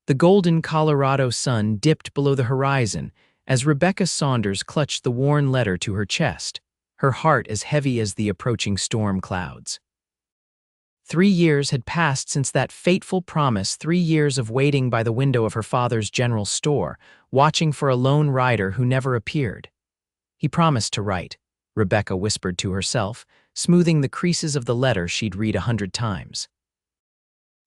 The golden Colorado sun dipped below the horizon as Rebecca Saunders clutched the worn letter to her chest, her heart as heavy as the approaching storm clouds. 3 years had passed since that fateful promise, 3 years of waiting by the window of her father's general store, watching for a lone rider who never appeared. He promised to write, Rebecca whispered to herself, smoothing the creases of the letter she'd read 100 times.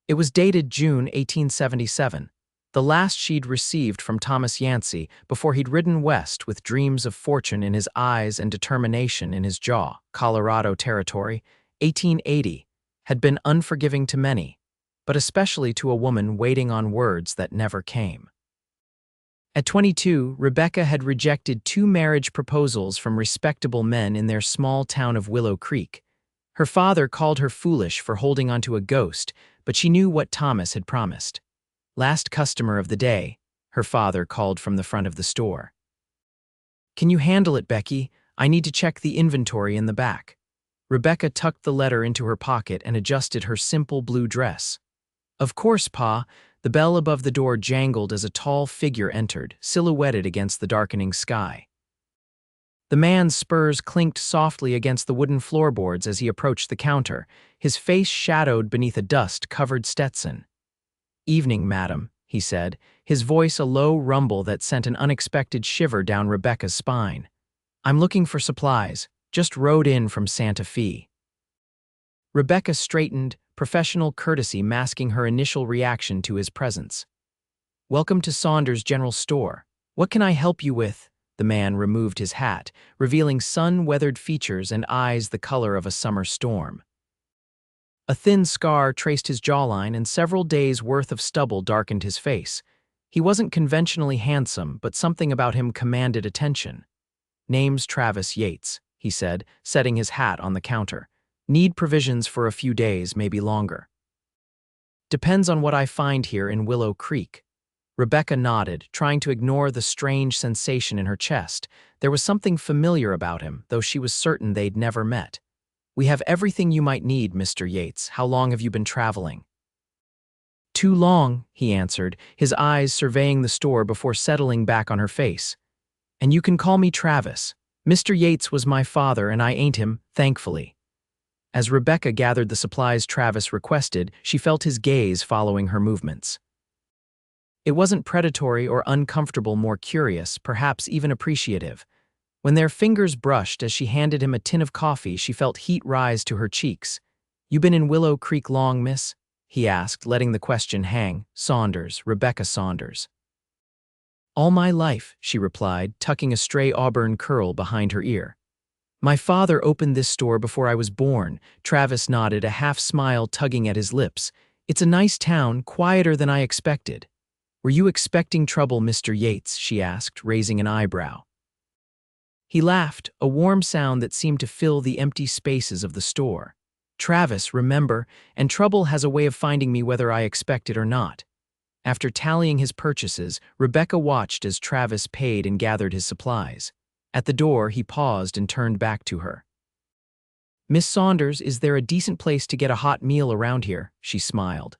It was dated June 1877, the last she'd received from Thomas Yancy before he'd ridden west with dreams of fortune in his eyes and determination in his jaw. Colorado Territory, 1880, had been unforgiving to many, but especially to a woman waiting on words that never came. At 22, Rebecca had rejected 2 marriage proposals from respectable men in their small town of Willow Creek. Her father called her foolish for holding onto a ghost, but she knew what Thomas had promised. Last customer of the day, her father called from the front of the store. "Can you handle it, Becky? I need to check the inventory in the back." Rebecca tucked the letter into her pocket and adjusted her simple blue dress. "Of course, Pa." The bell above the door jangled as a tall figure entered, silhouetted against the darkening sky. The man's spurs clinked softly against the wooden floorboards as he approached the counter, his face shadowed beneath a dust-covered Stetson. "Evening, madam," he said, his voice a low rumble that sent an unexpected shiver down Rebecca's spine. "I'm looking for supplies. Just rode in from Santa Fe." Rebecca straightened, professional courtesy masking her initial reaction to his presence. "Welcome to Saunders General Store. What can I help you with?" The man removed his hat, revealing sun-weathered features and eyes the color of a summer storm. A thin scar traced his jawline and several days' worth of stubble darkened his face. He wasn't conventionally handsome, but something about him commanded attention. "Name's Travis Yates," he said, setting his hat on the counter. "Need provisions for a few days, maybe longer." "Depends on what I find here in Willow Creek." Rebecca nodded, trying to ignore the strange sensation in her chest. There was something familiar about him, though she was certain they'd never met. "We have everything you might need, Mr. Yates. How long have you been traveling?" "Too long," he answered, his eyes surveying the store before settling back on her face. "And you can call me Travis. Mr. Yates was my father, and I ain't him, thankfully." As Rebecca gathered the supplies Travis requested, she felt his gaze following her movements. It wasn't predatory or uncomfortable, more curious, perhaps even appreciative. When their fingers brushed as she handed him a tin of coffee, she felt heat rise to her cheeks. "You been in Willow Creek long, miss?" he asked, letting the question hang. "Saunders, Rebecca Saunders." "All my life," she replied, tucking a stray auburn curl behind her ear. "My father opened this store before I was born." Travis nodded, a half-smile tugging at his lips. "It's a nice town, quieter than I expected." "Were you expecting trouble, Mr. Yates?" she asked, raising an eyebrow. He laughed, a warm sound that seemed to fill the empty spaces of the store. "Travis, remember, and trouble has a way of finding me whether I expect it or not." After tallying his purchases, Rebecca watched as Travis paid and gathered his supplies. At the door, he paused and turned back to her. "Miss Saunders, is there a decent place to get a hot meal around here?" she smiled.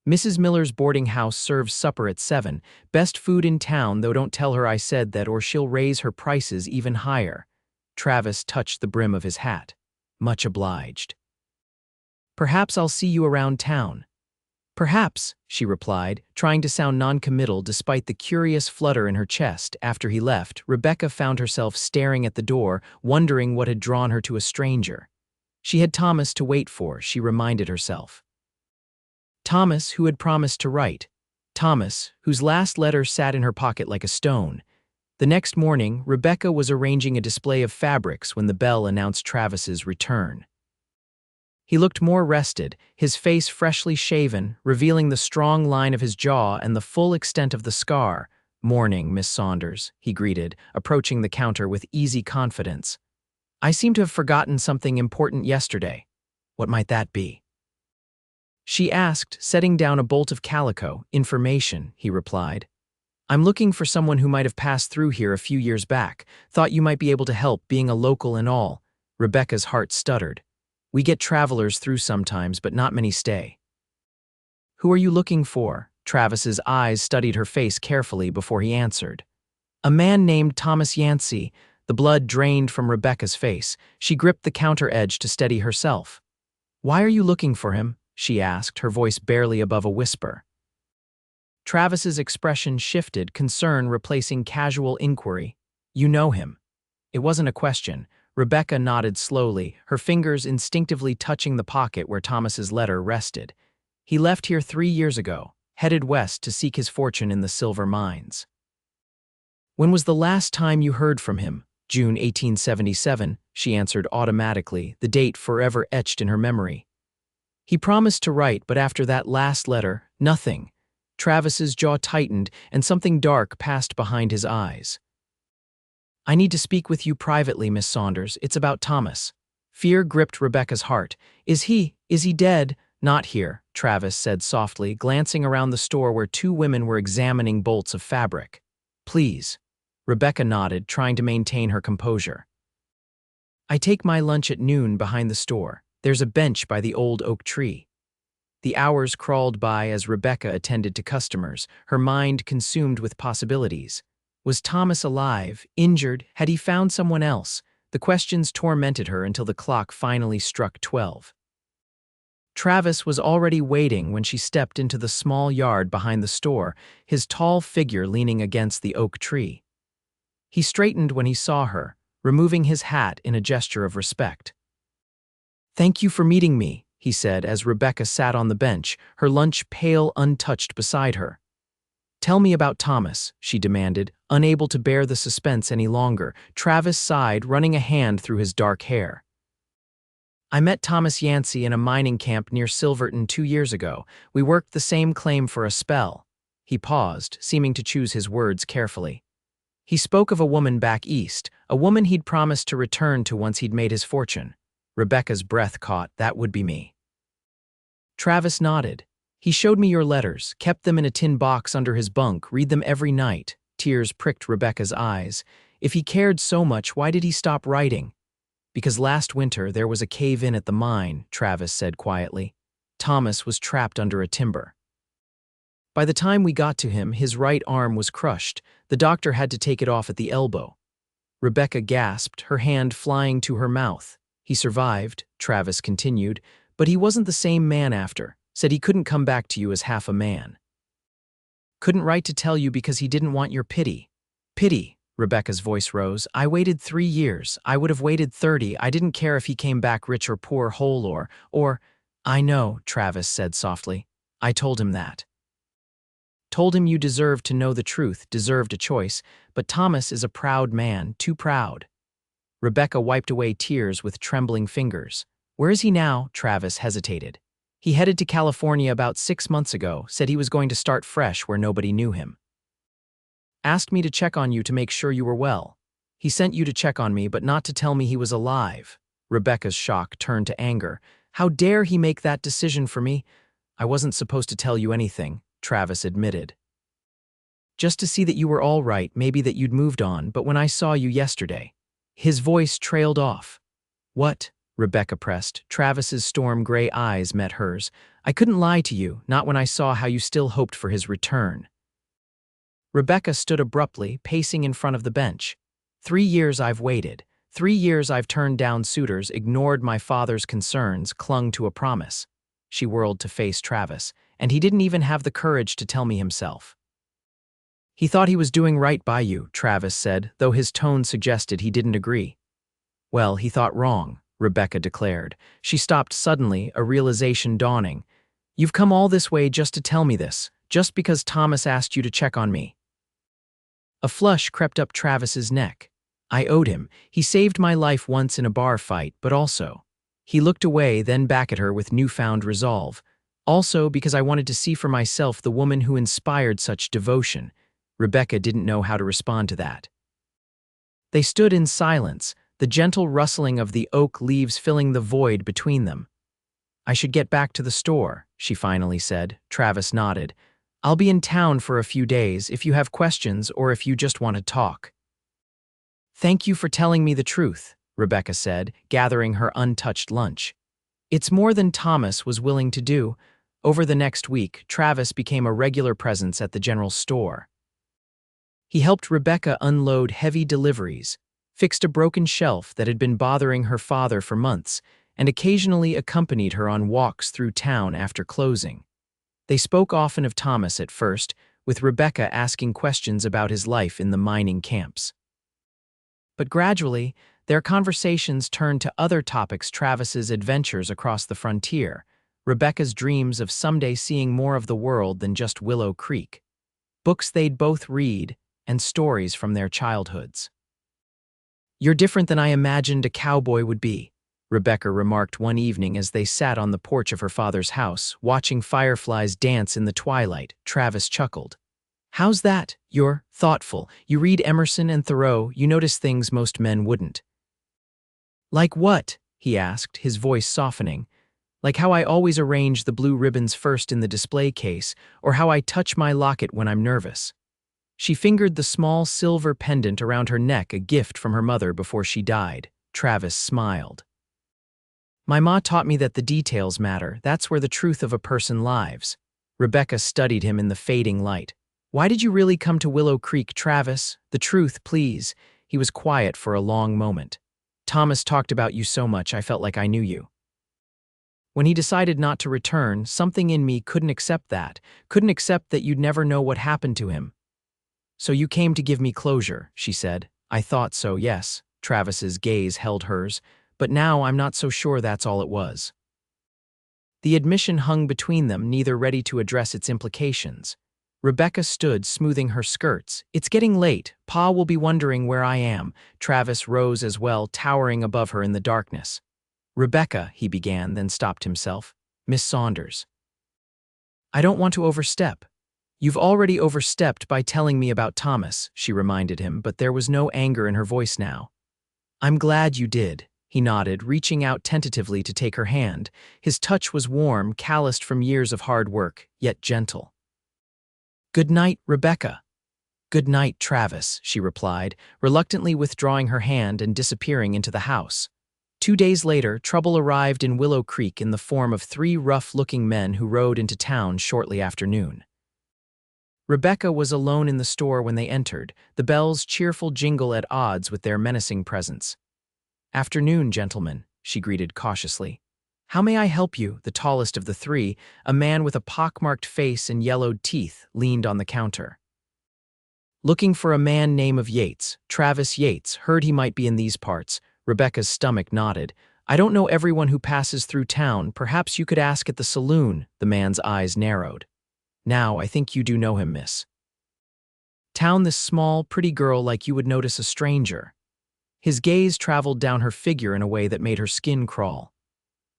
"Mrs. Miller's boarding house serves supper at 7. Best food in town, though don't tell her I said that or she'll raise her prices even higher." Travis touched the brim of his hat. "Much obliged." "Perhaps I'll see you around town." "Perhaps," she replied, trying to sound noncommittal despite the curious flutter in her chest. After he left, Rebecca found herself staring at the door, wondering what had drawn her to a stranger. She had Thomas to wait for, she reminded herself. Thomas, who had promised to write. Thomas, whose last letter sat in her pocket like a stone. The next morning, Rebecca was arranging a display of fabrics when the bell announced Travis's return. He looked more rested, his face freshly shaven, revealing the strong line of his jaw and the full extent of the scar. "Morning, Miss Saunders," he greeted, approaching the counter with easy confidence. "I seem to have forgotten something important yesterday." "What might that be?" she asked, setting down a bolt of calico. "Information," he replied. "I'm looking for someone who might have passed through here a few years back. Thought you might be able to help, being a local and all." Rebecca's heart stuttered. "We get travelers through sometimes, but not many stay." "Who are you looking for?" Travis's eyes studied her face carefully before he answered. A man named Thomas Yancy. The blood drained from Rebecca's face. She gripped the counter edge to steady herself. Why are you looking for him? She asked, her voice barely above a whisper. Travis's expression shifted, concern replacing casual inquiry. You know him. It wasn't a question. Rebecca nodded slowly, her fingers instinctively touching the pocket where Thomas's letter rested. He left here 3 years ago, headed west to seek his fortune in the silver mines. When was the last time you heard from him? June 1877, she answered automatically, the date forever etched in her memory. He promised to write, but after that last letter, nothing. Travis's jaw tightened, and something dark passed behind his eyes. I need to speak with you privately, Miss Saunders. It's about Thomas. Fear gripped Rebecca's heart. Is he dead? Not here, Travis said softly, glancing around the store where 2 women were examining bolts of fabric. Please. Rebecca nodded, trying to maintain her composure. I take my lunch at noon behind the store. There's a bench by the old oak tree. The hours crawled by as Rebecca attended to customers, her mind consumed with possibilities. Was Thomas alive, injured? Had he found someone else? The questions tormented her until the clock finally struck 12. Travis was already waiting when she stepped into the small yard behind the store, his tall figure leaning against the oak tree. He straightened when he saw her, removing his hat in a gesture of respect. Thank you for meeting me, he said as Rebecca sat on the bench, her lunch pail untouched beside her. Tell me about Thomas, she demanded, unable to bear the suspense any longer. Travis sighed, running a hand through his dark hair. I met Thomas Yancy in a mining camp near Silverton 2 years ago. We worked the same claim for a spell. He paused, seeming to choose his words carefully. He spoke of a woman back east, a woman he'd promised to return to once he'd made his fortune. Rebecca's breath caught. That would be me. Travis nodded. He showed me your letters, kept them in a tin box under his bunk, read them every night. Tears pricked Rebecca's eyes. If he cared so much, why did he stop writing? Because last winter there was a cave-in at the mine, Travis said quietly. Thomas was trapped under a timber. By the time we got to him, his right arm was crushed. The doctor had to take it off at the elbow. Rebecca gasped, her hand flying to her mouth. He survived, Travis continued, but he wasn't the same man after. Said he couldn't come back to you as half a man. Couldn't write to tell you because he didn't want your pity. Pity, Rebecca's voice rose. I waited 3 years. I would have waited 30. I didn't care if he came back rich or poor, whole or... I know, Travis said softly. I told him that. Told him you deserved to know the truth, deserved a choice, but Thomas is a proud man, too proud. Rebecca wiped away tears with trembling fingers. Where is he now? Travis hesitated. He headed to California about 6 months ago, said he was going to start fresh where nobody knew him. Asked me to check on you to make sure you were well. He sent you to check on me, but not to tell me he was alive. Rebecca's shock turned to anger. How dare he make that decision for me? I wasn't supposed to tell you anything, Travis admitted. Just to see that you were all right, maybe that you'd moved on, but when I saw you yesterday. His voice trailed off. What? Rebecca pressed. Travis's storm-gray eyes met hers. I couldn't lie to you, not when I saw how you still hoped for his return. Rebecca stood abruptly, pacing in front of the bench. 3 years I've waited. 3 years I've turned down suitors, ignored my father's concerns, clung to a promise. She whirled to face Travis, and he didn't even have the courage to tell me himself. He thought he was doing right by you, Travis said, though his tone suggested he didn't agree. Well, he thought wrong, Rebecca declared. She stopped suddenly, a realization dawning. You've come all this way just to tell me this, just because Thomas asked you to check on me. A flush crept up Travis's neck. I owed him. He saved my life once in a bar fight, but also. He looked away, then back at her with newfound resolve. Also because I wanted to see for myself the woman who inspired such devotion. Rebecca didn't know how to respond to that. They stood in silence, the gentle rustling of the oak leaves filling the void between them. I should get back to the store, she finally said. Travis nodded. I'll be in town for a few days if you have questions or if you just want to talk. Thank you for telling me the truth, Rebecca said, gathering her untouched lunch. It's more than Thomas was willing to do. Over the next week, Travis became a regular presence at the general store. He helped Rebecca unload heavy deliveries, fixed a broken shelf that had been bothering her father for months, and occasionally accompanied her on walks through town after closing. They spoke often of Thomas at first, with Rebecca asking questions about his life in the mining camps. But gradually, their conversations turned to other topics: Travis's adventures across the frontier, Rebecca's dreams of someday seeing more of the world than just Willow Creek, books they'd both read, and stories from their childhoods. "You're different than I imagined a cowboy would be," Rebecca remarked one evening as they sat on the porch of her father's house, watching fireflies dance in the twilight. Travis chuckled. "How's that? You're thoughtful. You read Emerson and Thoreau. You notice things most men wouldn't." "Like what?" he asked, his voice softening. "Like how I always arrange the blue ribbons first in the display case, or how I touch my locket when I'm nervous." She fingered the small silver pendant around her neck, a gift from her mother before she died. Travis smiled. "My ma taught me that the details matter. That's where the truth of a person lives." Rebecca studied him in the fading light. "Why did you really come to Willow Creek, Travis? The truth, please." He was quiet for a long moment. "Thomas talked about you so much, I felt like I knew you. When he decided not to return, something in me couldn't accept that, couldn't accept that you'd never know what happened to him. So you came to give me closure," she said. "I thought so, yes." Travis's gaze held hers, "but now I'm not so sure that's all it was." The admission hung between them, neither ready to address its implications. Rebecca stood, smoothing her skirts. "It's getting late. Pa will be wondering where I am." Travis rose as well, towering above her in the darkness. "Rebecca," he began, then stopped himself. "Miss Saunders. I don't want to overstep." "You've already overstepped by telling me about Thomas," she reminded him, but there was no anger in her voice now. "I'm glad you did," he nodded, reaching out tentatively to take her hand. His touch was warm, calloused from years of hard work, yet gentle. "Good night, Rebecca." "Good night, Travis," she replied, reluctantly withdrawing her hand and disappearing into the house. 2 days later, trouble arrived in Willow Creek in the form of 3 rough-looking men who rode into town shortly after noon. Rebecca was alone in the store when they entered, the bell's cheerful jingle at odds with their menacing presence. "Afternoon, gentlemen," she greeted cautiously. "How may I help you?" The tallest of the 3, a man with a pockmarked face and yellowed teeth, leaned on the counter. "Looking for a man name of Yates, Travis Yates. Heard he might be in these parts." Rebecca's stomach nodded. "I don't know everyone who passes through town. Perhaps you could ask at the saloon." The man's eyes narrowed. "Now, I think you do know him, miss. Town, this small, pretty girl like you would notice a stranger." His gaze traveled down her figure in a way that made her skin crawl.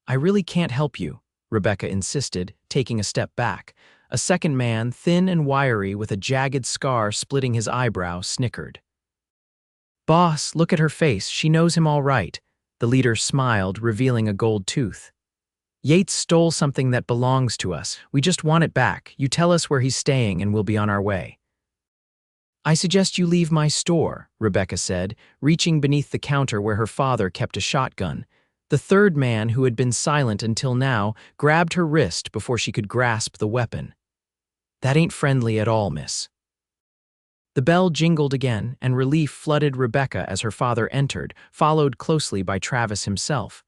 "I really can't help you," Rebecca insisted, taking a step back. A second man, thin and wiry, with a jagged scar splitting his eyebrow, snickered. "Boss, look at her face. She knows him all right." The leader smiled, revealing a gold tooth. "Yates stole something that belongs to us. We just want it back. You tell us where he's staying and we'll be on our way." "I suggest you leave my store," Rebecca said, reaching beneath the counter where her father kept a shotgun. The third man, who had been silent until now, grabbed her wrist before she could grasp the weapon. "That ain't friendly at all, miss." The bell jingled again, and relief flooded Rebecca as her father entered, followed closely by Travis himself.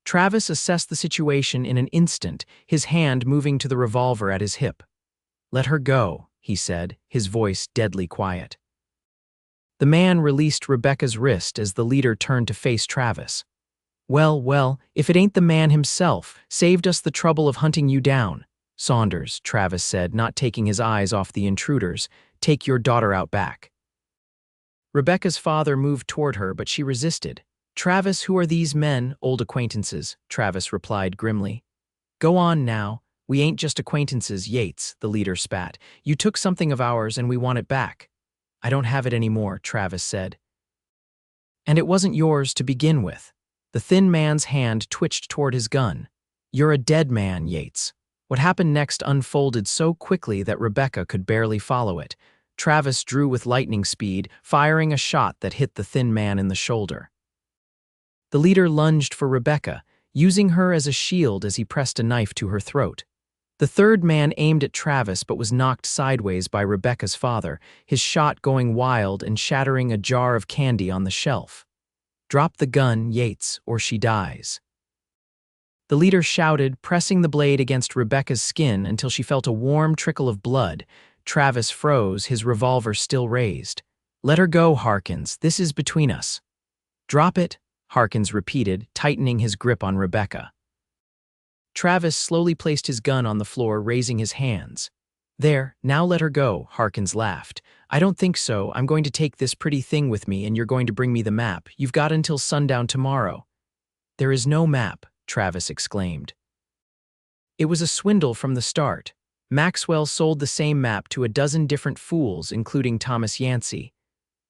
Travis assessed the situation in an instant, his hand moving to the revolver at his hip. "Let her go," he said, his voice deadly quiet. The man released Rebecca's wrist as the leader turned to face Travis. Well, if it ain't the man himself, saved us the trouble of hunting you down." "Saunders," Travis said, not taking his eyes off the intruders, "take your daughter out back." Rebecca's father moved toward her, but she resisted. "Travis, who are these men?" "Old acquaintances," Travis replied grimly. "Go on now. We ain't just acquaintances, Yates," the leader spat. "You took something of ours and we want it back." "I don't have it anymore," Travis said. "And it wasn't yours to begin with." The thin man's hand twitched toward his gun. "You're a dead man, Yates." What happened next unfolded so quickly that Rebecca could barely follow it. Travis drew with lightning speed, firing a shot that hit the thin man in the shoulder. The leader lunged for Rebecca, using her as a shield as he pressed a knife to her throat. The third man aimed at Travis but was knocked sideways by Rebecca's father, his shot going wild and shattering a jar of candy on the shelf. "Drop the gun, Yates, or she dies." The leader shouted, pressing the blade against Rebecca's skin until she felt a warm trickle of blood. Travis froze, his revolver still raised. "Let her go, Harkins. This is between us." "Drop it," Harkins repeated, tightening his grip on Rebecca. Travis slowly placed his gun on the floor, raising his hands. "There, now let her go," Harkins laughed. "I don't think so. I'm going to take this pretty thing with me and you're going to bring me the map. You've got until sundown tomorrow." "There is no map," Travis exclaimed. It was a swindle from the start. Maxwell sold the same map to a dozen different fools, including Thomas Yancy.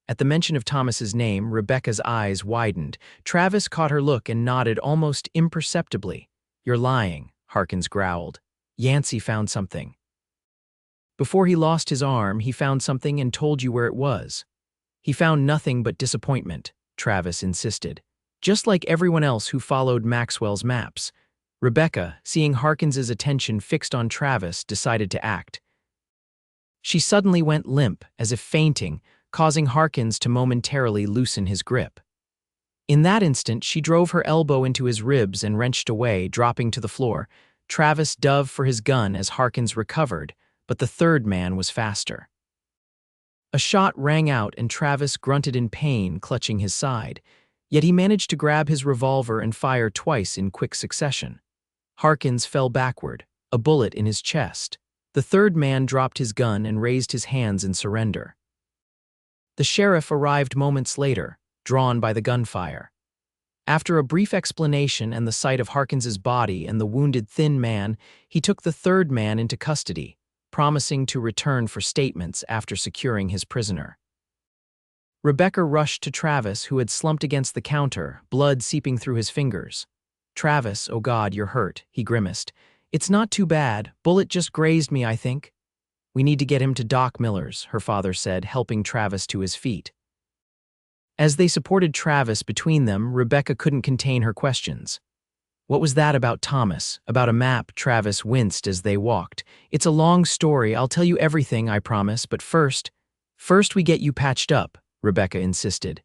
At the mention of Thomas's name, Rebecca's eyes widened. Travis caught her look and nodded almost imperceptibly. "You're lying," Harkins growled. "Yancy found something." "Before he lost his arm, he found something and told you where it was." "He found nothing but disappointment," Travis insisted. "Just like everyone else who followed Maxwell's maps." Rebecca, seeing Harkins's attention fixed on Travis, decided to act. She suddenly went limp, as if fainting, causing Harkins to momentarily loosen his grip. In that instant, she drove her elbow into his ribs and wrenched away, dropping to the floor. Travis dove for his gun as Harkins recovered, but the third man was faster. A shot rang out and Travis grunted in pain, clutching his side. Yet he managed to grab his revolver and fire twice in quick succession. Harkins fell backward, a bullet in his chest. The third man dropped his gun and raised his hands in surrender. The sheriff arrived moments later, drawn by the gunfire. After a brief explanation and the sight of Harkins's body and the wounded thin man, he took the third man into custody, promising to return for statements after securing his prisoner. Rebecca rushed to Travis, who had slumped against the counter, blood seeping through his fingers. "Travis, oh God, you're hurt," he grimaced. "It's not too bad. Bullet just grazed me, I think." "We need to get him to Doc Miller's," her father said, helping Travis to his feet. As they supported Travis between them, Rebecca couldn't contain her questions. "What was that about Thomas? About a map?" Travis winced as they walked. "It's a long story. I'll tell you everything, I promise, but first we get you patched up," Rebecca insisted.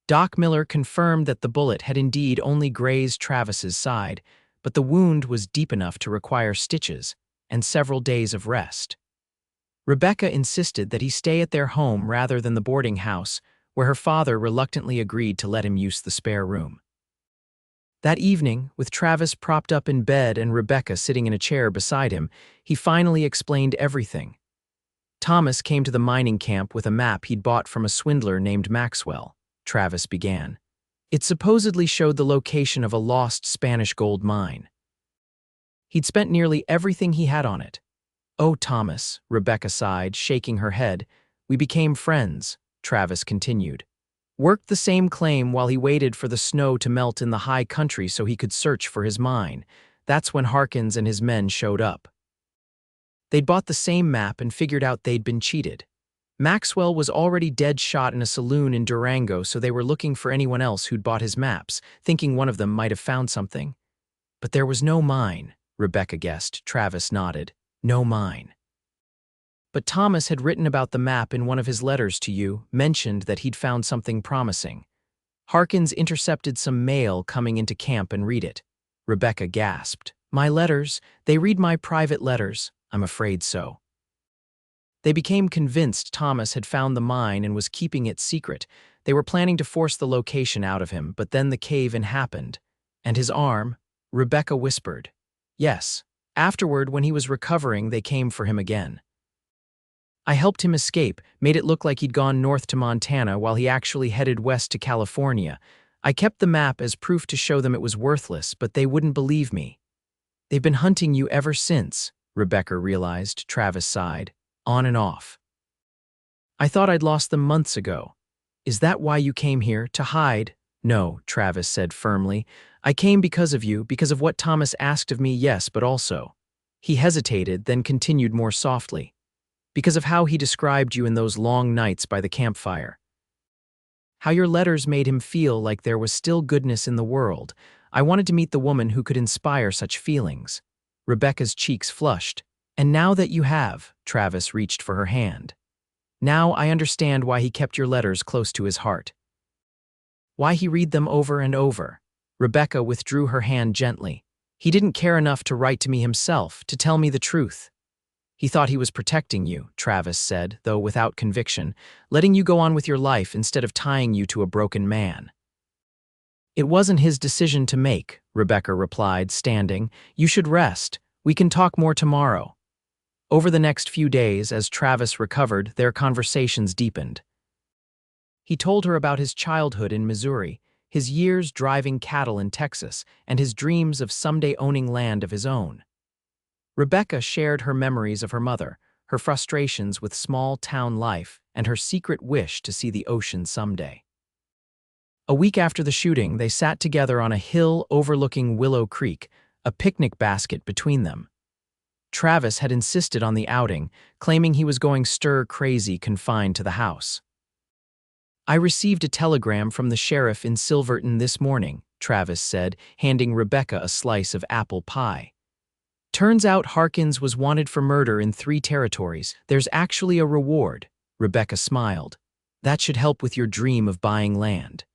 Doc Miller confirmed that the bullet had indeed only grazed Travis's side, but the wound was deep enough to require stitches and several days of rest. Rebecca insisted that he stay at their home rather than the boarding house, where her father reluctantly agreed to let him use the spare room. That evening, with Travis propped up in bed and Rebecca sitting in a chair beside him, he finally explained everything. Thomas came to the mining camp with a map he'd bought from a swindler named Maxwell, Travis began. It supposedly showed the location of a lost Spanish gold mine. He'd spent nearly everything he had on it. "Oh, Thomas," Rebecca sighed, shaking her head. "We became friends," Travis continued. "Worked the same claim while he waited for the snow to melt in the high country so he could search for his mine. That's when Harkins and his men showed up. They'd bought the same map and figured out they'd been cheated. Maxwell was already dead shot in a saloon in Durango, so they were looking for anyone else who'd bought his maps, thinking one of them might have found something. But there was no mine," Rebecca guessed. Travis nodded. "No mine. But Thomas had written about the map in one of his letters to you, mentioned that he'd found something promising. Harkins intercepted some mail coming into camp and read it." Rebecca gasped. "My letters? They read my private letters." "I'm afraid so." They became convinced Thomas had found the mine and was keeping it secret. They were planning to force the location out of him, but then the cave-in happened. "And his arm?" Rebecca whispered. "Yes. Afterward, when he was recovering, they came for him again. I helped him escape, made it look like he'd gone north to Montana while he actually headed west to California. I kept the map as proof to show them it was worthless, but they wouldn't believe me." "They've been hunting you ever since," Rebecca realized. Travis sighed. "On and off. I thought I'd lost them months ago." "Is that why you came here, to hide?" "No," Travis said firmly. "I came because of you, because of what Thomas asked of me, yes, but also." He hesitated, then continued more softly. "Because of how he described you in those long nights by the campfire. How your letters made him feel like there was still goodness in the world. I wanted to meet the woman who could inspire such feelings." Rebecca's cheeks flushed. And now that you have, Travis reached for her hand. Now I understand why he kept your letters close to his heart. Why he read them over and over. Rebecca withdrew her hand gently. He didn't care enough to write to me himself, to tell me the truth. He thought he was protecting you, Travis said, though without conviction, letting you go on with your life instead of tying you to a broken man. It wasn't his decision to make, Rebecca replied, standing. You should rest. We can talk more tomorrow. Over the next few days, as Travis recovered, their conversations deepened. He told her about his childhood in Missouri, his years driving cattle in Texas, and his dreams of someday owning land of his own. Rebecca shared her memories of her mother, her frustrations with small-town life, and her secret wish to see the ocean someday. A week after the shooting, they sat together on a hill overlooking Willow Creek, a picnic basket between them. Travis had insisted on the outing, claiming he was going stir-crazy confined to the house. I received a telegram from the sheriff in Silverton this morning, Travis said, handing Rebecca a slice of apple pie. Turns out Harkins was wanted for murder in 3 territories. There's actually a reward. Rebecca smiled. That should help with your dream of buying land.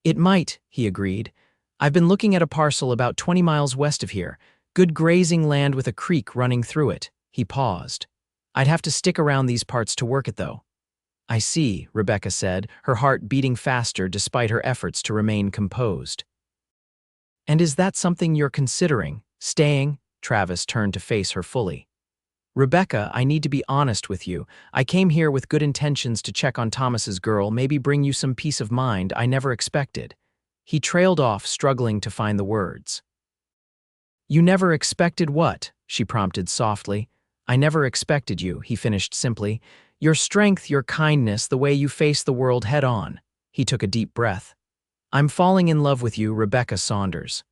It might, he agreed. I've been looking at a parcel about 20 miles west of here. Good grazing land with a creek running through it. He paused. I'd have to stick around these parts to work it, though. I see, Rebecca said, her heart beating faster despite her efforts to remain composed. And is that something you're considering? Staying? Travis turned to face her fully. Rebecca, I need to be honest with you. I came here with good intentions to check on Thomas's girl, maybe bring you some peace of mind I never expected. He trailed off, struggling to find the words. You never expected what? She prompted softly. I never expected you, he finished simply. Your strength, your kindness, the way you face the world head on. He took a deep breath. I'm falling in love with you, Rebecca Saunders.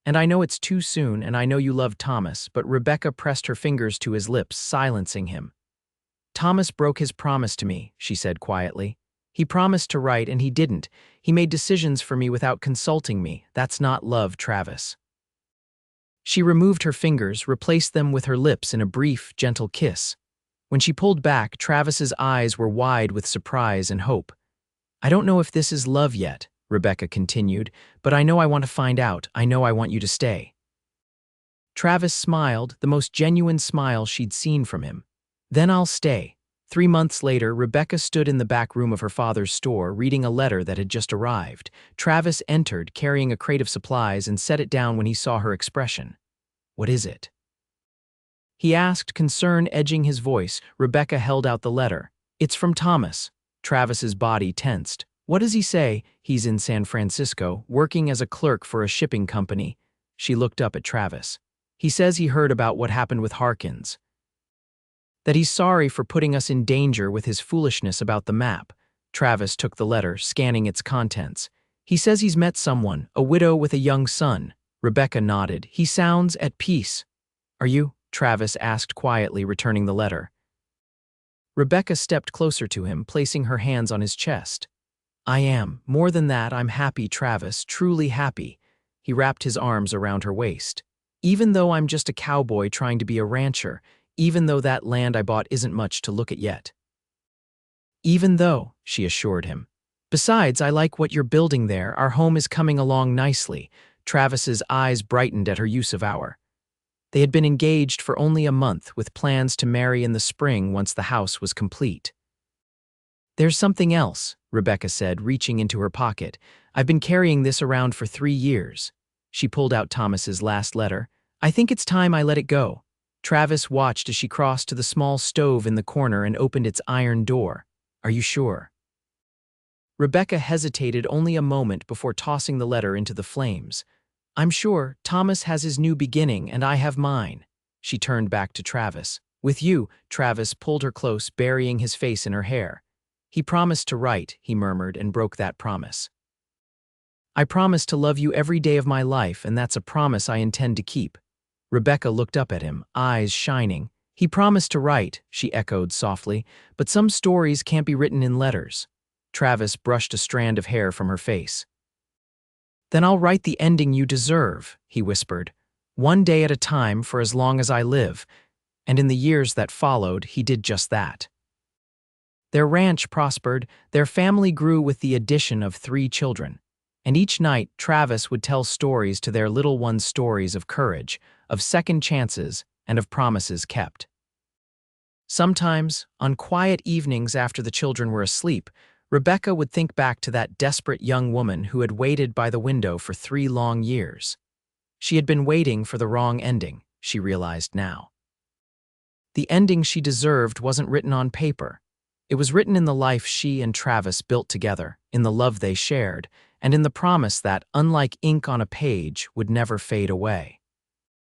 And I know it's too soon, and I know you love Thomas, but Rebecca pressed her fingers to his lips, silencing him. Thomas broke his promise to me, she said quietly. He promised to write, and he didn't. He made decisions for me without consulting me. That's not love, Travis. She removed her fingers, replaced them with her lips in a brief, gentle kiss. When she pulled back, Travis's eyes were wide with surprise and hope. I don't know if this is love yet, Rebecca continued, but I know I want to find out. I know I want you to stay. Travis smiled, the most genuine smile she'd seen from him. Then I'll stay. 3 months later, Rebecca stood in the back room of her father's store, reading a letter that had just arrived. Travis entered, carrying a crate of supplies, and set it down when he saw her expression. What is it? He asked, concern edging his voice. Rebecca held out the letter. It's from Thomas. Travis's body tensed. What does he say? He's in San Francisco, working as a clerk for a shipping company. She looked up at Travis. He says he heard about what happened with Harkins. That he's sorry for putting us in danger with his foolishness about the map. Travis took the letter, scanning its contents. He says he's met someone, a widow with a young son. Rebecca nodded. He sounds at peace. Are you? Travis asked quietly, returning the letter. Rebecca stepped closer to him, placing her hands on his chest. I am. More than that, I'm happy, Travis, truly happy. He wrapped his arms around her waist. Even though I'm just a cowboy trying to be a rancher, even though that land I bought isn't much to look at yet. Even though, she assured him. Besides, I like what you're building there. Our home is coming along nicely. Travis's eyes brightened at her use of our. They had been engaged for only a month, with plans to marry in the spring once the house was complete. There's something else, Rebecca said, reaching into her pocket. I've been carrying this around for 3 years. She pulled out Thomas's last letter. I think it's time I let it go. Travis watched as she crossed to the small stove in the corner and opened its iron door. Are you sure? Rebecca hesitated only a moment before tossing the letter into the flames. I'm sure. Thomas has his new beginning and I have mine. She turned back to Travis. With you, Travis pulled her close, burying his face in her hair. He promised to write, he murmured, and broke that promise. I promise to love you every day of my life, and that's a promise I intend to keep. Rebecca looked up at him, eyes shining. He promised to write, she echoed softly, but some stories can't be written in letters. Travis brushed a strand of hair from her face. Then I'll write the ending you deserve, he whispered. one day at a time for as long as I live, and in the years that followed, he did just that. Their ranch prospered, their family grew with the addition of 3 children, and each night Travis would tell stories to their little ones, stories of courage, of second chances, and of promises kept. Sometimes, on quiet evenings after the children were asleep, Rebecca would think back to that desperate young woman who had waited by the window for 3 long years. She had been waiting for the wrong ending, she realized now. The ending she deserved wasn't written on paper. It was written in the life she and Travis built together, in the love they shared, and in the promise that, unlike ink on a page, would never fade away.